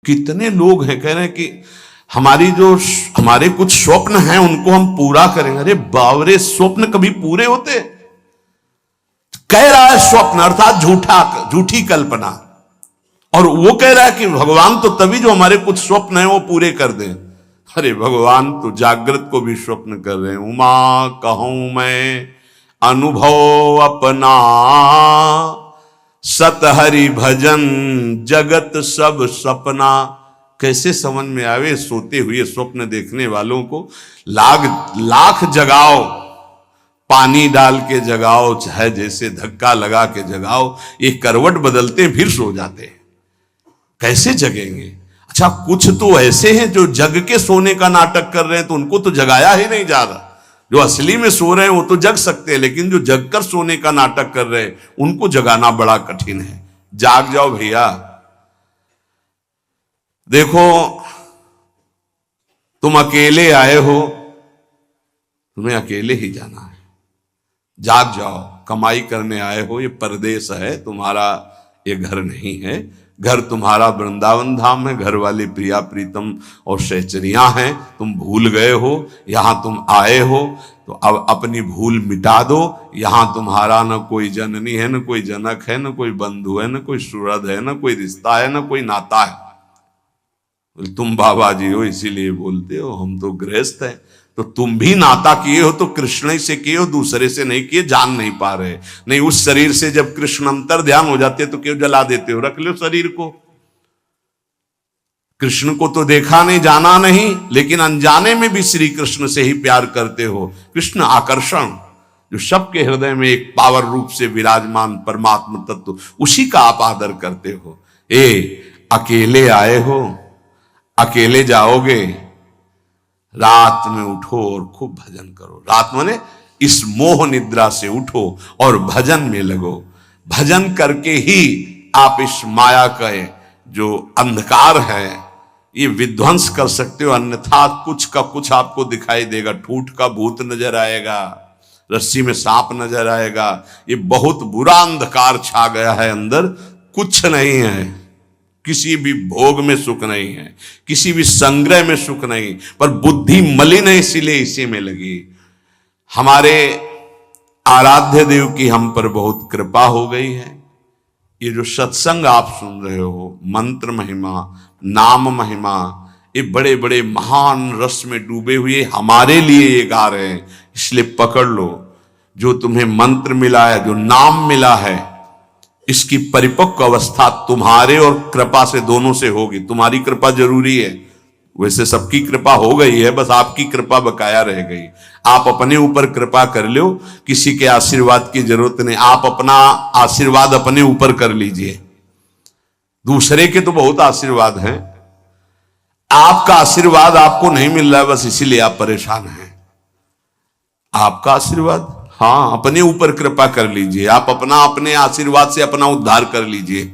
कितने लोग हैं कह रहे हैं कि हमारे कुछ स्वप्न हैं उनको हम पूरा करेंगे। अरे बावरे, स्वप्न कभी पूरे होते? कह रहा है स्वप्न अर्थात झूठी कल्पना, और वो कह रहा है कि भगवान तो तभी जो हमारे कुछ स्वप्न हैं वो पूरे कर दें। अरे भगवान तो जागृत को भी स्वप्न कर रहे हैं। उमा कहूं मैं अनुभव अपना, सत हरि भजन जगत सब सपना। कैसे समझ में आवे सोते हुए स्वप्न देखने वालों को? लाख जगाओ, पानी डाल के जगाओ, चाहे जैसे धक्का लगा के जगाओ, ये करवट बदलते हैं फिर सो जाते हैं। कैसे जगेंगे? अच्छा, कुछ तो ऐसे हैं जो जग के सोने का नाटक कर रहे हैं, तो उनको तो जगाया ही नहीं जा रहा। जो असली में सो रहे हैं वो तो जग सकते हैं, लेकिन जो जग कर सोने का नाटक कर रहे हैं उनको जगाना बड़ा कठिन है। जाग जाओ भैया। देखो, तुम अकेले आए हो, तुम्हें अकेले ही जाना है। जाग जाओ, कमाई करने आए हो, ये परदेश है तुम्हारा, ये घर नहीं है। घर तुम्हारा वृंदावन धाम है, घर वाली प्रिया प्रीतम और सहचरियां हैं। तुम भूल गए हो, यहां तुम आए हो तो अब अपनी भूल मिटा दो। यहां तुम्हारा न कोई जननी है, न कोई जनक है, न कोई बंधु है, न कोई सुहृद है, न कोई रिश्ता है, न कोई नाता है। तुम बाबा जी हो इसीलिए बोलते हो, हम तो गृहस्थ हैं। तो तुम भी नाता किए हो तो कृष्ण ही से किए हो, दूसरे से नहीं किए। जान नहीं पा रहे, नहीं उस शरीर से जब कृष्ण अंतर ध्यान हो जाते तो क्यों जला देते हो? रख लो शरीर को। कृष्ण को तो देखा नहीं, जाना नहीं, लेकिन अनजाने में भी श्री कृष्ण से ही प्यार करते हो। कृष्ण आकर्षण जो सबके हृदय में एक पावर रूप से विराजमान परमात्मा तत्व, उसी का आप आदर करते हो। अकेले आए हो, अकेले जाओगे, रात में उठो और खूब भजन करो। रात माने इस मोह निद्रा से उठो और भजन में लगो। भजन करके ही आप इस माया का जो अंधकार है ये विध्वंस कर सकते हो, अन्यथा कुछ का कुछ आपको दिखाई देगा। ठूठ का भूत नजर आएगा, रस्सी में सांप नजर आएगा। ये बहुत बुरा अंधकार छा गया है अंदर। कुछ नहीं है, किसी भी भोग में सुख नहीं है, किसी भी संग्रह में सुख नहीं, पर बुद्धि मलिन है इसीलिए इसी में लगी। हमारे आराध्य देव की हम पर बहुत कृपा हो गई है। ये जो सत्संग आप सुन रहे हो, मंत्र महिमा, नाम महिमा, ये बड़े बड़े महान रस में डूबे हुए हमारे लिए ये गा रहे हैं। इसलिए पकड़ लो, जो तुम्हें मंत्र मिला है, जो नाम मिला है, इसकी परिपक्व अवस्था तुम्हारे और कृपा से दोनों से होगी। तुम्हारी कृपा जरूरी है, वैसे सबकी कृपा हो गई है, बस आपकी कृपा बकाया रह गई। आप अपने ऊपर कृपा कर लो, किसी के आशीर्वाद की जरूरत नहीं। आप अपना आशीर्वाद अपने ऊपर कर लीजिए। दूसरे के तो बहुत आशीर्वाद हैं, आपका आशीर्वाद आपको नहीं मिल रहा है, बस इसीलिए आप परेशान हैं। आपका आशीर्वाद, हाँ, अपने ऊपर कृपा कर लीजिए। आप अपने आशीर्वाद से अपना उद्धार कर लीजिए।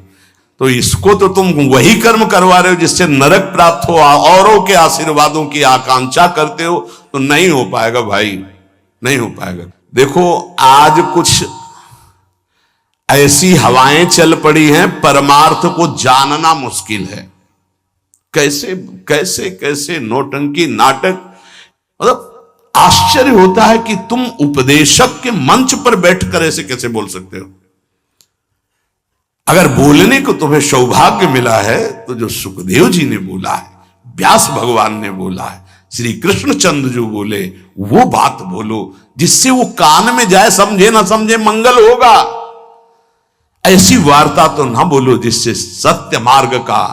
तो इसको तो तुम वही कर्म करवा रहे हो जिससे नरक प्राप्त हो, औरों के आशीर्वादों की आकांक्षा करते हो, तो नहीं हो पाएगा भाई, नहीं हो पाएगा। देखो, आज कुछ ऐसी हवाएं चल पड़ी हैं, परमार्थ को जानना मुश्किल है। कैसे कैसे कैसे नौटंकी नाटक, मतलब आश्चर्य होता है कि तुम उपदेशक के मंच पर बैठकर ऐसे कैसे बोल सकते हो। अगर बोलने को तुम्हें सौभाग्य मिला है तो जो सुखदेव जी ने बोला है, व्यास भगवान ने बोला है, श्री कृष्णचंद्र जो बोले वो बात बोलो, जिससे वो कान में जाए, समझे ना समझे मंगल होगा। ऐसी वार्ता तो ना बोलो जिससे सत्य मार्ग का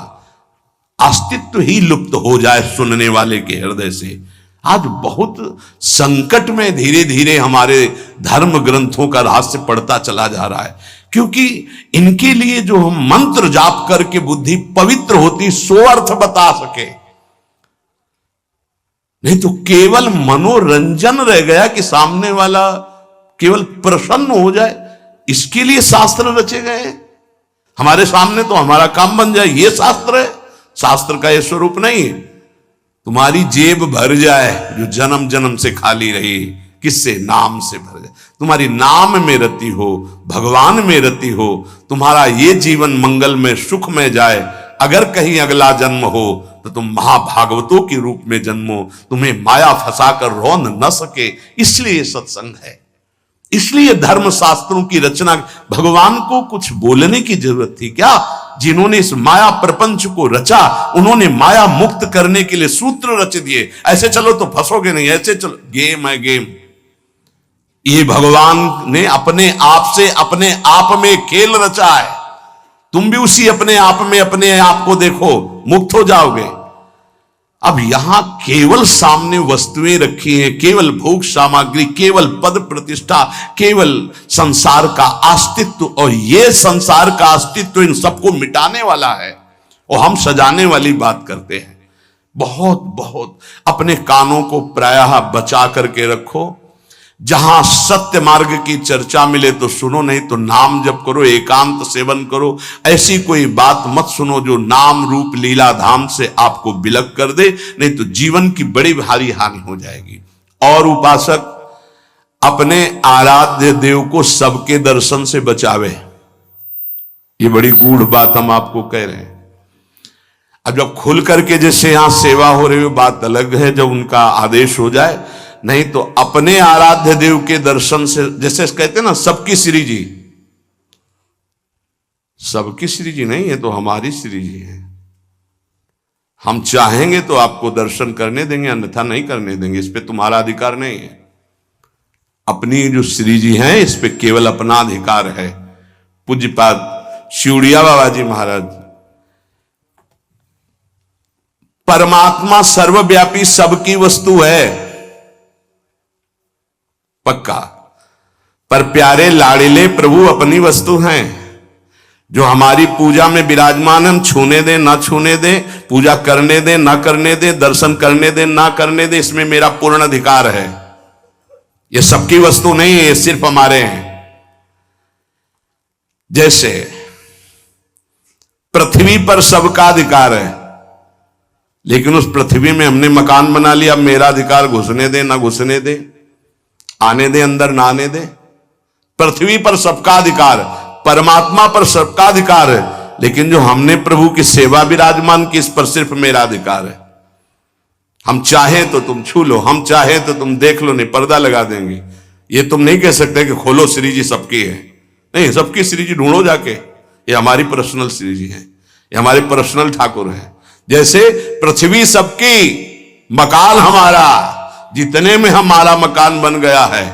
अस्तित्व ही लुप्त हो जाए सुनने वाले के हृदय से। आज बहुत संकट में धीरे धीरे हमारे धर्म ग्रंथों का रहस्य पड़ता चला जा रहा है, क्योंकि इनके लिए जो हम मंत्र जाप करके बुद्धि पवित्र होती, सो अर्थ बता सके। नहीं तो केवल मनोरंजन रह गया कि सामने वाला केवल प्रसन्न हो जाए, इसके लिए शास्त्र रचे गए। हमारे सामने तो हमारा काम बन जाए, ये शास्त्र है। शास्त्र का ये स्वरूप नहीं है। तुम्हारी जेब भर जाए जो जन्म जन्म से खाली रही, किससे? नाम से भर जाए। तुम्हारी नाम में रति हो, भगवान में रति हो, तुम्हारा ये जीवन मंगल में सुख में जाए, अगर कहीं अगला जन्म हो तो तुम महाभागवतों के रूप में जन्मो, तुम्हें माया फंसाकर रौंद न सके, इसलिए सत्संग है, इसलिए धर्म शास्त्रों की रचना। भगवान को कुछ बोलने की जरूरत थी क्या? जिन्होंने इस माया प्रपंच को रचा, उन्होंने माया मुक्त करने के लिए सूत्र रच दिए। ऐसे चलो तो फंसोगे नहीं, ऐसे चलो, गेम है गेम। ये भगवान ने अपने आप से अपने आप में खेल रचा है। तुम भी उसी अपने आप में अपने आप को देखो, मुक्त हो जाओगे। अब यहां केवल सामने वस्तुएं रखी हैं, केवल भोग सामग्री, केवल पद प्रतिष्ठा, केवल संसार का अस्तित्व, और ये संसार का अस्तित्व इन सबको मिटाने वाला है, और हम सजाने वाली बात करते हैं। बहुत बहुत अपने कानों को प्रायः बचा करके रखो। जहां सत्य मार्ग की चर्चा मिले तो सुनो, नहीं तो नाम जप करो, एकांत सेवन करो। ऐसी कोई बात मत सुनो जो नाम रूप लीला धाम से आपको विलग कर दे, नहीं तो जीवन की बड़ी भारी हानि हो जाएगी। और उपासक अपने आराध्य देव को सबके दर्शन से बचावे, ये बड़ी गूढ़ बात हम आपको कह रहे हैं। अब जब खुल करके जैसे यहां सेवा हो रही हो बात अलग है, जब उनका आदेश हो जाए, नहीं तो अपने आराध्य देव के दर्शन से, जैसे कहते हैं ना सबकी श्री जी, सबकी श्री जी नहीं है तो हमारी श्री जी है। हम चाहेंगे तो आपको दर्शन करने देंगे, अन्यथा नहीं करने देंगे, इस पे तुम्हारा अधिकार नहीं है। अपनी जो श्री जी हैं इस पे केवल अपना अधिकार है। पूज्यपाद शिवड़िया बाबा जी महाराज, परमात्मा सर्वव्यापी सबकी वस्तु है पक्का, पर प्यारे लाड़िले प्रभु अपनी वस्तु हैं। जो हमारी पूजा में विराजमान, हम छूने दे ना छूने दे, पूजा करने दे ना करने दे, दर्शन करने दे ना करने दे, इसमें मेरा पूर्ण अधिकार है। ये सबकी वस्तु नहीं है, ये सिर्फ हमारे हैं। जैसे पृथ्वी पर सबका अधिकार है, लेकिन उस पृथ्वी में हमने मकान बना लिया, अब मेरा अधिकार घुसने दे ना घुसने दे, आने दे अंदर ना आने दे। पृथ्वी पर सबका अधिकार, परमात्मा पर सबका अधिकार है, लेकिन जो हमने प्रभु की सेवा विराजमान की, इस पर सिर्फ मेरा अधिकार है। हम चाहे तो तुम छू लो, हम चाहे तो तुम देख लो, नहीं पर्दा लगा देंगे। ये तुम नहीं कह सकते कि खोलो श्री जी सबकी है, नहीं, सबकी श्री जी ढूंढो जाके, ये हमारी पर्सनल श्री जी है, ये हमारे पर्सनल ठाकुर है। जैसे पृथ्वी सबकी, मकान हमारा, जितने में हमारा मकान बन गया है,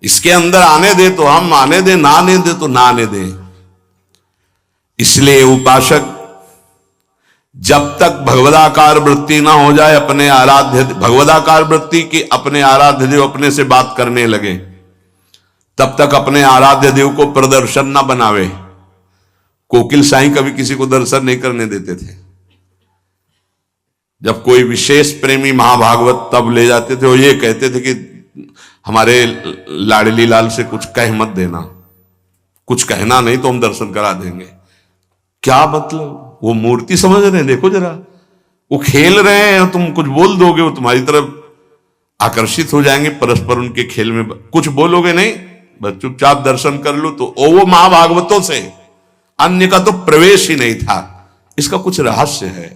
इसके अंदर आने दे तो हम आने दे, ना आने दे तो ना आने दे। इसलिए उपासक जब तक भगवदाकार वृत्ति ना हो जाए, अपने आराध्य भगवदाकार वृत्ति की अपने आराध्य देव अपने से बात करने लगे, तब तक अपने आराध्य देव को प्रदर्शन ना बनावे। कोकिल साईं कभी किसी को दर्शन नहीं करने देते थे। जब कोई विशेष प्रेमी महाभागवत तब ले जाते थे, वो ये कहते थे कि हमारे लाडली लाल से कुछ कह मत देना, कुछ कहना नहीं तो हम दर्शन करा देंगे। क्या मतलब? वो मूर्ति समझ रहे हैं, देखो जरा, वो खेल रहे हैं, तुम कुछ बोल दोगे वो तुम्हारी तरफ आकर्षित हो जाएंगे, परस्पर उनके खेल में कुछ बोलोगे नहीं, बस चुपचाप दर्शन कर लो। तो वो महाभागवतों से अन्य का तो प्रवेश ही नहीं था। इसका कुछ रहस्य है।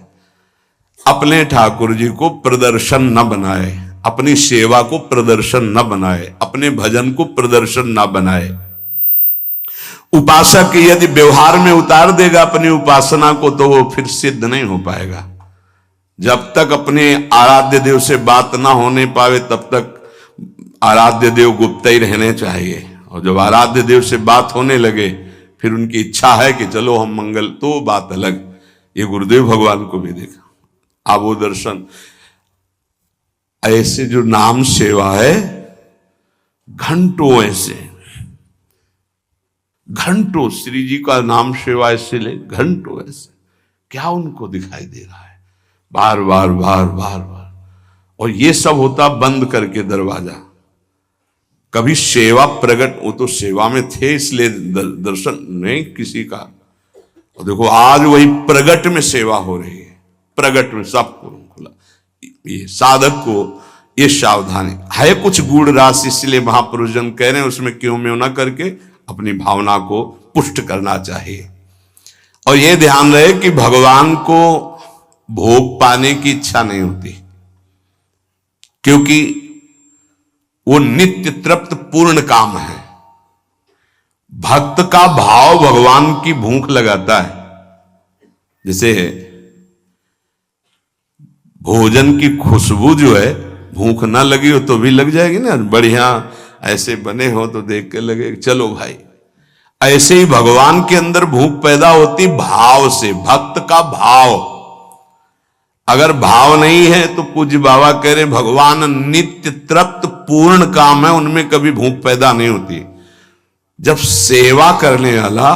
अपने ठाकुर जी को प्रदर्शन न बनाए, अपनी सेवा को प्रदर्शन न बनाए, अपने भजन को प्रदर्शन न बनाए। उपासक यदि व्यवहार में उतार देगा अपनी उपासना को, तो वो फिर सिद्ध नहीं हो पाएगा। जब तक अपने आराध्य देव से बात ना होने पावे, तब तक आराध्य देव गुप्त ही रहने चाहिए। और जब आराध्य देव से बात होने लगे, फिर उनकी इच्छा है कि चलो हम मंगल, तो बात अलग। ये गुरुदेव भगवान को भी देखा, अब वो दर्शन। ऐसे जो नाम सेवा है, घंटों ऐसे, घंटों श्री जी का नाम सेवा ऐसे ले, घंटों ऐसे, क्या उनको दिखाई दे रहा है? बार बार बार बार बार। और ये सब होता बंद करके दरवाजा। कभी सेवा प्रकट, वो तो सेवा में थे इसलिए दर्शन नहीं किसी का। और देखो आज वही प्रगट में सेवा हो रही है, प्रगट में सबको खुला। ये साधक को ये सावधानी है, कुछ गूढ़ राशि, इसलिए महापुरुष जन कह रहे हैं उसमें क्यों में ना करके अपनी भावना को पुष्ट करना चाहिए। और यह ध्यान रहे कि भगवान को भोग पाने की इच्छा नहीं होती, क्योंकि वो नित्य तृप्त पूर्ण काम है। भक्त का भाव भगवान की भूख लगाता है। जैसे भोजन की खुशबू जो है, भूख ना लगी हो तो भी लग जाएगी ना, बढ़िया ऐसे बने हो तो देख के लगे चलो भाई। ऐसे ही भगवान के अंदर भूख पैदा होती भाव से, भक्त का भाव। अगर भाव नहीं है तो पूज्य बाबा कह रहे भगवान नित्य तृप्त पूर्ण काम है, उनमें कभी भूख पैदा नहीं होती। जब सेवा करने वाला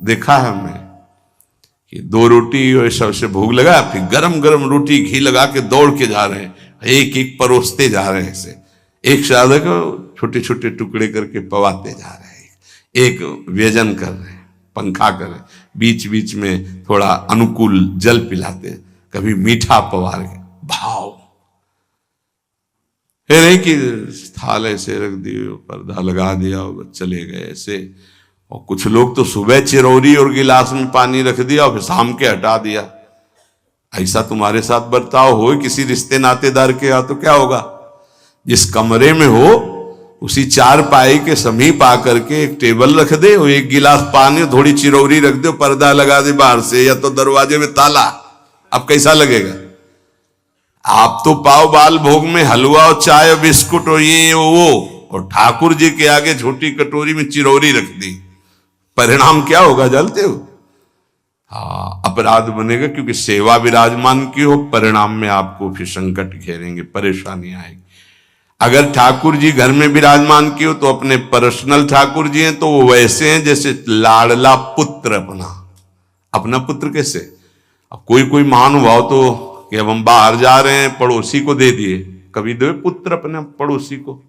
देखा है हमने कि 2 रोटी और सबसे भूख लगा, फिर गरम गरम रोटी घी लगा के दौड़ के जा रहे हैं, एक एक परोसते जा रहे हैं, ऐसे एक साधक को छोटे छोटे टुकड़े करके पवाते जा रहे हैं, एक व्यजन कर रहे हैं, पंखा कर रहे हैं, बीच बीच में थोड़ा अनुकूल जल पिलाते, कभी मीठा पवा रहे। भाव है नहीं कि थाल ऐसे रख दिए, पर्दा लगा दिया और चले गए ऐसे। और कुछ लोग तो सुबह चिरौरी और गिलास में पानी रख दिया और फिर शाम के हटा दिया। ऐसा तुम्हारे साथ बर्ताव हो किसी रिश्ते नातेदार के यहाँ तो क्या होगा? जिस कमरे में हो उसी 4 पाई के समीप आकर के एक टेबल रख दे और एक गिलास पानी, थोड़ी चिरौरी रख दे, पर्दा लगा दे बाहर से, या तो दरवाजे में ताला। अब कैसा लगेगा? आप तो पाव बाल भोग में हलवा और चाय और बिस्कुट और ये वो, और ठाकुर जी के आगे छोटी कटोरी में चिरौरी रख दी। परिणाम क्या होगा जानते हो? हाँ, अपराध बनेगा, क्योंकि सेवा विराजमान की हो, परिणाम में आपको फिर संकट घेरेंगे, परेशानी आएगी। अगर ठाकुर जी घर में विराजमान की हो तो अपने पर्सनल ठाकुर जी हैं तो वो वैसे हैं जैसे लाडला पुत्र अपना पुत्र। कैसे? अब कोई कोई महानुभाव तो कि अब हम बाहर जा रहे हैं, पड़ोसी को दे दिए। कभी दो पुत्र अपने पड़ोसी को?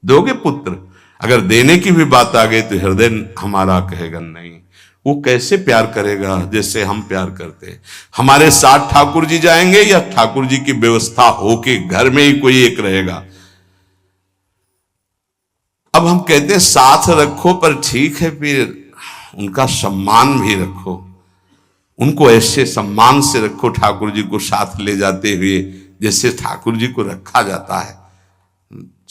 दोगे पुत्र? अगर देने की भी बात आ गई तो हृदय हमारा कहेगा नहीं। वो कैसे प्यार करेगा जैसे हम प्यार करते हैं। हमारे साथ ठाकुर जी जाएंगे या ठाकुर जी की व्यवस्था होके घर में ही कोई एक रहेगा? अब हम कहते हैं साथ रखो, पर ठीक है, फिर उनका सम्मान भी रखो, उनको ऐसे सम्मान से रखो ठाकुर जी को साथ ले जाते हुए जैसे ठाकुर जी को रखा जाता है।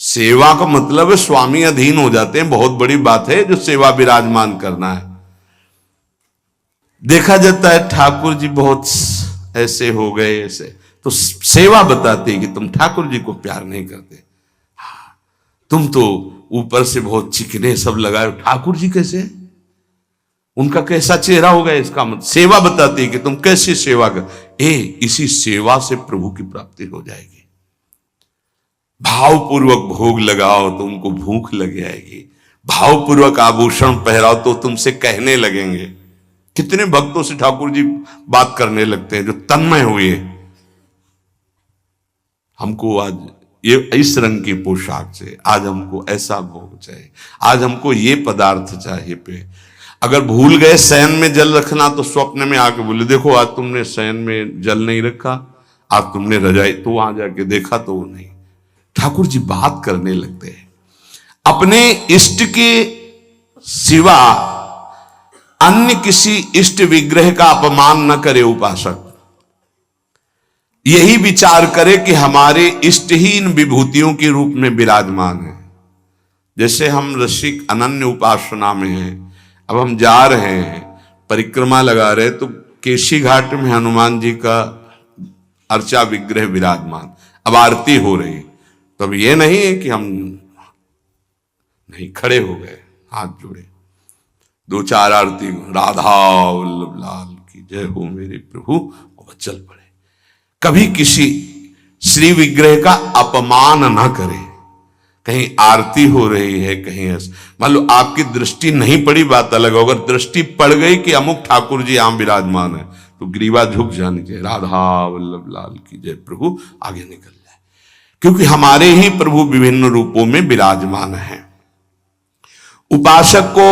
सेवा का मतलब है स्वामी अधीन हो जाते हैं, बहुत बड़ी बात है जो सेवा विराजमान करना है। देखा जाता है ठाकुर जी बहुत ऐसे हो गए, ऐसे तो सेवा बताती है कि तुम ठाकुर जी को प्यार नहीं करते, तुम तो ऊपर से बहुत चिकने सब लगाए, ठाकुर जी कैसे, उनका कैसा चेहरा होगा? इसका मतलब सेवा बताती है कि तुम कैसी सेवा कर। इसी सेवा से प्रभु की प्राप्ति हो जाएगी। भावपूर्वक भोग लगाओ तो उनको भूख लग जाएगी, भावपूर्वक आभूषण पहराओ तो तुमसे कहने लगेंगे। कितने भक्तों से ठाकुर जी बात करने लगते हैं जो तन्मय हुए, हमको आज ये इस रंग की पोशाक चाहिए, आज हमको ऐसा भोग चाहिए, आज हमको ये पदार्थ चाहिए। पे अगर भूल गए शयन में जल रखना तो स्वप्न में आके बोले देखो आज तुमने शयन में जल नहीं रखा, आज तुमने रजाई, तो वहां जाके देखा तो वो नहीं। ठाकुर जी बात करने लगते हैं। अपने इष्ट के सिवा अन्य किसी इष्ट विग्रह का अपमान न करे उपासक। यही विचार करे कि हमारे इष्टहीन विभूतियों के रूप में विराजमान है। जैसे हम रसिक अनन्य उपासना में हैं, अब हम जा रहे हैं, परिक्रमा लगा रहे, तो केशी घाट में हनुमान जी का अर्चा विग्रह विराजमान, अब आरती हो रही, तो अब ये नहीं है कि हम नहीं, खड़े हो गए, हाथ जोड़े, 2-4 आरती, राधा वल्लभ लाल की जय हो मेरे प्रभु, और चल पड़े। कभी किसी श्री विग्रह का अपमान ना करे। कहीं आरती हो रही है, कहीं मान लो आपकी दृष्टि नहीं पड़ी, बात अलग। अगर दृष्टि पड़ गई कि अमुक ठाकुर जी आम विराजमान है तो ग्रीवा झुक जानी चाहिए, राधा वल्लभ लाल की जय, प्रभु आगे निकल जाए, क्योंकि हमारे ही प्रभु विभिन्न रूपों में विराजमान है। उपासक को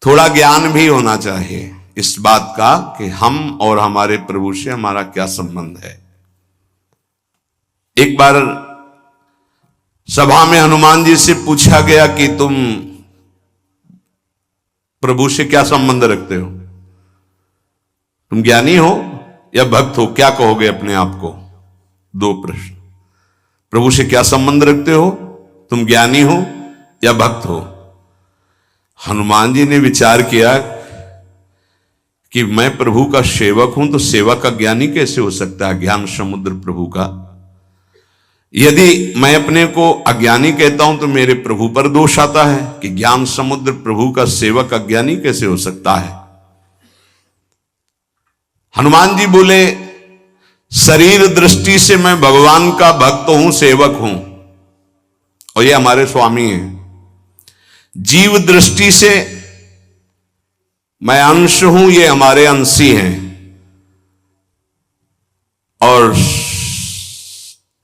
थोड़ा ज्ञान भी होना चाहिए इस बात का कि हम और हमारे प्रभु से हमारा क्या संबंध है। एक बार सभा में हनुमान जी से पूछा गया कि तुम प्रभु से क्या संबंध रखते हो? तुम ज्ञानी हो या भक्त हो? क्या कहोगे अपने आप को? दो प्रश्न। प्रभु से क्या संबंध रखते हो? तुम ज्ञानी हो या भक्त हो? हनुमान जी ने विचार किया कि मैं प्रभु का सेवक हूं, तो सेवक अज्ञानी कैसे हो सकता है? ज्ञान समुद्र प्रभु का। यदि मैं अपने को अज्ञानी कहता हूं तो मेरे प्रभु पर दोष आता है कि ज्ञान समुद्र प्रभु का सेवक अज्ञानी कैसे हो सकता है। हनुमान जी बोले, शरीर दृष्टि से मैं भगवान का भक्त हूं, सेवक हूं, और ये हमारे स्वामी हैं। जीव दृष्टि से मैं अंश हूं, ये हमारे अंशी हैं, और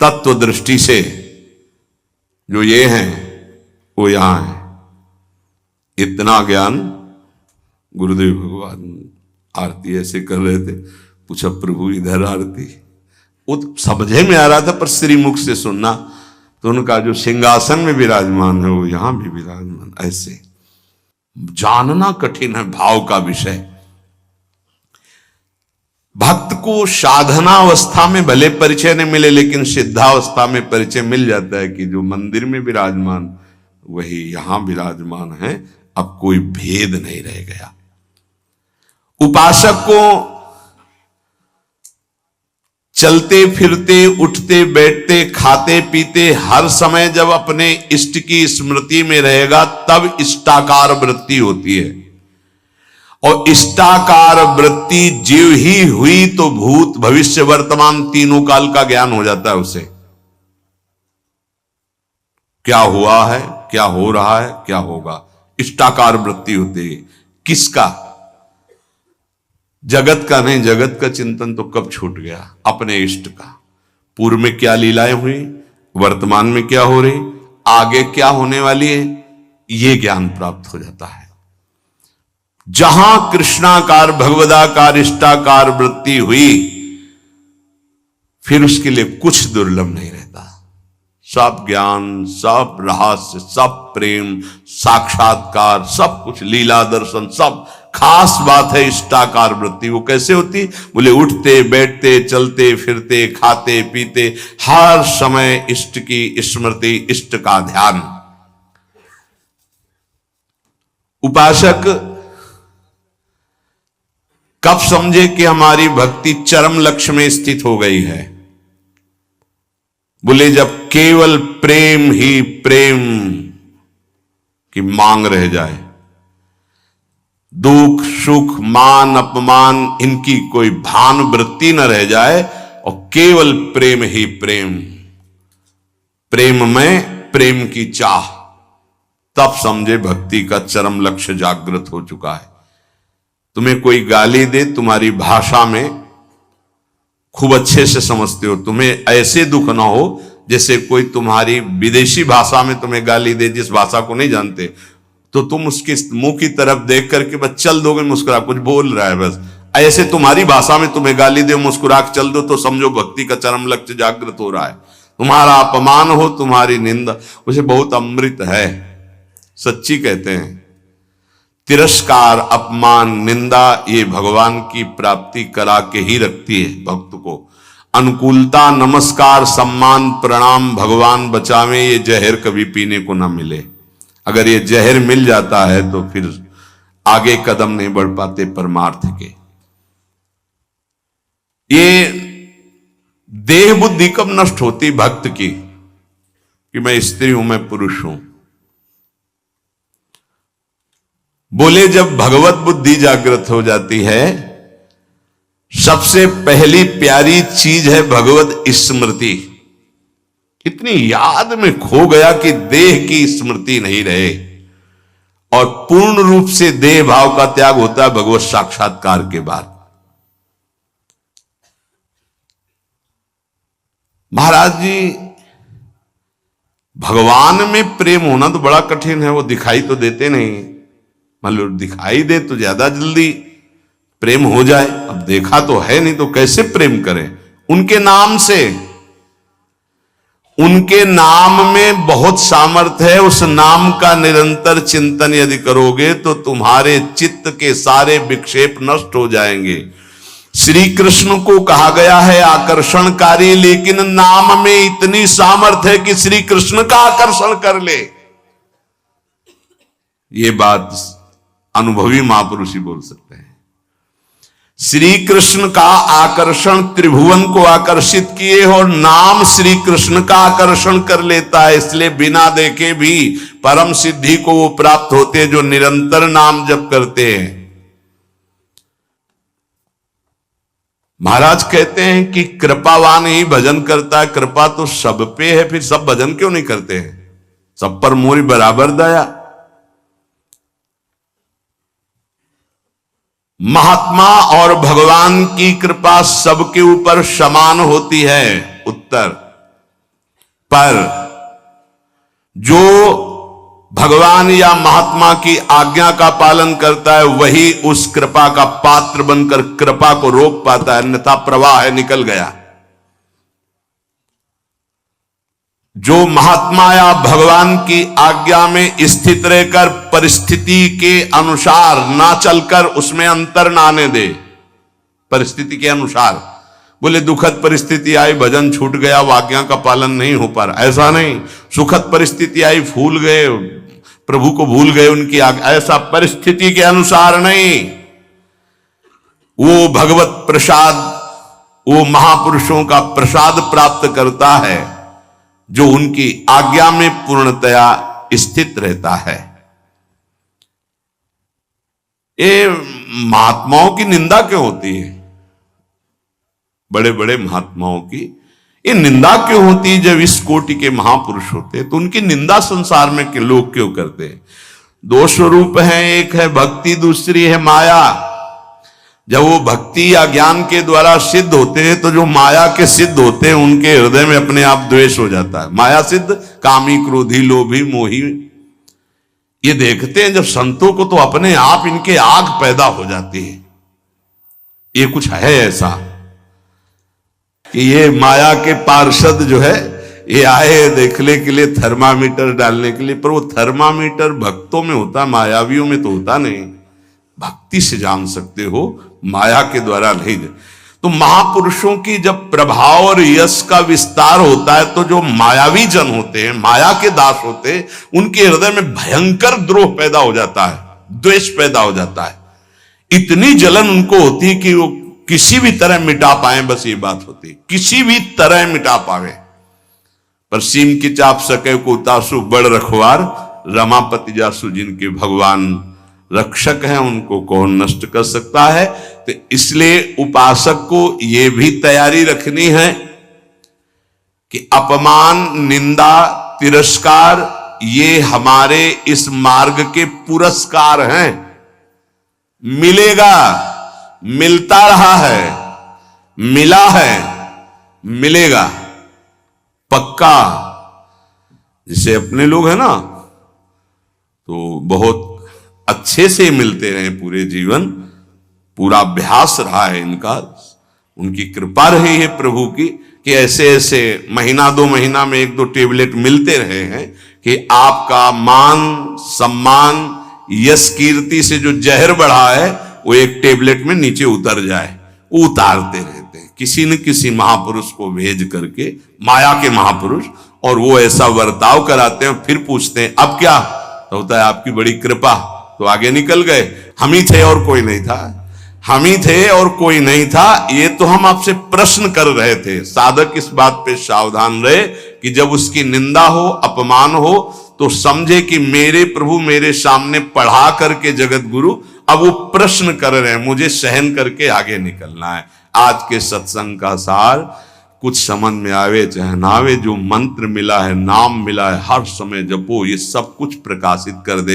तत्व दृष्टि से जो ये हैं वो यहां है। इतना ज्ञान गुरुदेव भगवान आरती ऐसे कर रहे थे। पूछा, प्रभु इधर आरती? वो तो समझे में आ रहा था, पर श्रीमुख से सुनना तो उनका जो सिंहासन में विराजमान है वो यहां भी विराजमान। ऐसे जानना कठिन है भाव का विषय। भक्त को साधनावस्था में भले परिचय नहीं मिले, लेकिन सिद्धावस्था में परिचय मिल जाता है कि जो मंदिर में विराजमान वही यहां विराजमान है। अब कोई भेद नहीं रह गया। उपासक को चलते फिरते, उठते बैठते, खाते पीते हर समय जब अपने इष्ट की स्मृति में रहेगा तब इष्टाकार वृत्ति होती है। और इष्टाकार वृत्ति जीव ही हुई तो भूत भविष्य वर्तमान तीनों काल का ज्ञान हो जाता है उसे। क्या हुआ है, क्या हो रहा है, क्या होगा, इष्टाकार वृत्ति होती है। किसका? जगत का नहीं। जगत का चिंतन तो कब छूट गया? अपने इष्ट का। पूर्व में क्या लीलाएं हुई, वर्तमान में क्या हो रही, आगे क्या होने वाली है, यह ज्ञान प्राप्त हो जाता है। जहां कृष्णाकार, भगवदाकार, इष्टाकार वृत्ति हुई, फिर उसके लिए कुछ दुर्लभ नहीं रहता। सब ज्ञान, सब रहस्य, सब प्रेम, साक्षात्कार, सब कुछ, लीला दर्शन, सब। खास बात है इष्टाकार वृत्ति। वो कैसे होती? बोले, उठते बैठते, चलते फिरते, खाते पीते, हर समय इष्ट की स्मृति, इष्ट का ध्यान। उपासक कब समझे कि हमारी भक्ति चरम लक्ष्य में स्थित हो गई है? बोले, जब केवल प्रेम ही प्रेम की मांग रह जाए, दुख सुख मान अपमान इनकी कोई भान वृत्ति न रह जाए, और केवल प्रेम ही प्रेम, प्रेम में प्रेम की चाह, तब समझे भक्ति का चरम लक्ष्य जागृत हो चुका है। तुम्हें कोई गाली दे, तुम्हारी भाषा में खूब अच्छे से समझते हो, तुम्हें ऐसे दुख ना हो जैसे कोई तुम्हारी विदेशी भाषा में तुम्हें गाली दे, जिस भाषा को नहीं जानते, तो तुम उसके मुंह की तरफ देख करके बस चल दोगे, मुस्कुरा, कुछ बोल रहा है बस। ऐसे तुम्हारी भाषा में तुम्हें गाली दे, मुस्कुरा के चल दो, तो समझो भक्ति का चरम लक्ष्य जागृत हो रहा है। तुम्हारा अपमान हो, तुम्हारी निंदा, उसे बहुत अमृत है। सच्ची कहते हैं, तिरस्कार, अपमान, निंदा, ये भगवान की प्राप्ति करा के ही रखती है भक्त को। अनुकूलता, नमस्कार, सम्मान, प्रणाम, भगवान बचावे, ये जहर कभी पीने को ना मिले। अगर ये जहर मिल जाता है तो फिर आगे कदम नहीं बढ़ पाते परमार्थ के। ये देह बुद्धि कब नष्ट होती भक्त की, कि मैं स्त्री हूं, मैं पुरुष हूं? बोले, जब भगवत बुद्धि जागृत हो जाती है, सबसे पहली प्यारी चीज है भगवत स्मृति। इतनी याद में खो गया कि देह की स्मृति नहीं रहे, और पूर्ण रूप से देह भाव का त्याग होता है भगवत साक्षात्कार के बाद। महाराज जी, भगवान में प्रेम होना तो बड़ा कठिन है। वो दिखाई तो देते नहीं, मतलब दिखाई दे तो ज्यादा जल्दी प्रेम हो जाए। अब देखा तो है नहीं, तो कैसे प्रेम करें उनके नाम से? उनके नाम में बहुत सामर्थ्य है। उस नाम का निरंतर चिंतन यदि करोगे तो तुम्हारे चित्त के सारे विक्षेप नष्ट हो जाएंगे। श्री कृष्ण को कहा गया है आकर्षणकारी, लेकिन नाम में इतनी सामर्थ्य है कि श्री कृष्ण का आकर्षण कर ले। ये बात अनुभवी महापुरुष ही बोल सकते हैं। श्री कृष्ण का आकर्षण त्रिभुवन को आकर्षित किए और नाम श्री कृष्ण का आकर्षण कर लेता है। इसलिए बिना देखे भी परम सिद्धि को वो प्राप्त होते हैं जो निरंतर नाम जप करते हैं। महाराज कहते हैं कि कृपावान ही भजन करता है। कृपा तो सब पे है, फिर सब भजन क्यों नहीं करते हैं? सब पर मोरी बराबर दया। महात्मा और भगवान की कृपा सबके ऊपर समान होती है। उत्तर पर जो भगवान या महात्मा की आज्ञा का पालन करता है वही उस कृपा का पात्र बनकर कृपा को रोक पाता है, अन्यथा प्रवाह है, निकल गया। जो महात्मा या भगवान की आज्ञा में स्थित रहकर परिस्थिति के अनुसार ना चलकर उसमें अंतर ना आने दे, परिस्थिति के अनुसार, बोले दुखद परिस्थिति आई भजन छूट गया, आज्ञा का पालन नहीं हो पा रहा, ऐसा नहीं। सुखद परिस्थिति आई भूल गए, प्रभु को भूल गए उनकी आज्ञा, ऐसा परिस्थिति के अनुसार नहीं। वो भगवत प्रसाद, वो महापुरुषों का प्रसाद प्राप्त करता है जो उनकी आज्ञा में पूर्णतया स्थित रहता है। ये महात्माओं की निंदा क्यों होती है? बड़े बड़े महात्माओं की ये निंदा क्यों होती है? जब इस कोटि के महापुरुष होते हैं तो उनकी निंदा संसार में के लोग क्यों करते हैं? दो स्वरूप हैं, एक है भक्ति, दूसरी है माया। जब वो भक्ति या ज्ञान के द्वारा सिद्ध होते हैं तो जो माया के सिद्ध होते हैं उनके हृदय में अपने आप द्वेष हो जाता है। माया सिद्ध कामी, क्रोधी, लोभी, मोही, ये देखते हैं जब संतों को तो अपने आप इनके आग पैदा हो जाती है। ये कुछ है ऐसा कि ये माया के पार्षद जो है ये आए देखने के लिए, थर्मामीटर डालने के लिए, पर वो थर्मामीटर भक्तों में होता, मायावियों में तो होता नहीं। भक्ति से जान सकते हो, माया के द्वारा नहीं। तो महापुरुषों की जब प्रभाव और यश का विस्तार होता है तो जो मायावी जन होते हैं, माया के दास होते हैं, उनके हृदय में भयंकर द्रोह पैदा हो जाता है, द्वेष पैदा हो जाता है। इतनी जलन उनको होती है कि वो किसी भी तरह मिटा पाए, बस ये बात होती है, किसी भी तरह मिटा पावे। पर सीम की चाप सके को उतासु बड़ रखवार, रमापति जासु जिनके भगवान रक्षक हैं उनको कौन नष्ट कर सकता है। तो इसलिए उपासक को यह भी तैयारी रखनी है कि अपमान, निंदा, तिरस्कार ये हमारे इस मार्ग के पुरस्कार हैं। मिलेगा, मिलता रहा है, मिला है, मिलेगा पक्का। जैसे अपने लोग हैं ना तो बहुत अच्छे से मिलते रहे पूरे जीवन, पूरा अभ्यास रहा है इनका, उनकी कृपा रही है प्रभु की कि ऐसे ऐसे महीना 2 महीना में 1-2 टेबलेट मिलते रहे हैं कि आपका मान, सम्मान, यश, कीर्ति से जो जहर बढ़ा है वो एक टेबलेट में नीचे उतर जाए। उतारते रहते हैं किसी न किसी महापुरुष को भेज करके, माया के महापुरुष, और वो ऐसा बर्ताव कराते हैं। फिर पूछते हैं अब क्या? तो होता है आपकी बड़ी कृपा, तो आगे निकल गए। हम ही थे और कोई नहीं था, हम ही थे और कोई नहीं था। ये तो हम आपसे प्रश्न कर रहे थे। साधक इस बात पे सावधान रहे कि जब उसकी निंदा हो, अपमान हो, तो समझे कि मेरे प्रभु मेरे सामने पढ़ा करके जगत गुरु अब वो प्रश्न कर रहे हैं, मुझे सहन करके आगे निकलना है। आज के सत्संग का सार, कुछ समझ में आवे चाहे ना आवे, जो मंत्र मिला है, नाम मिला है, हर समय जपो, ये सब कुछ प्रकाशित कर दे।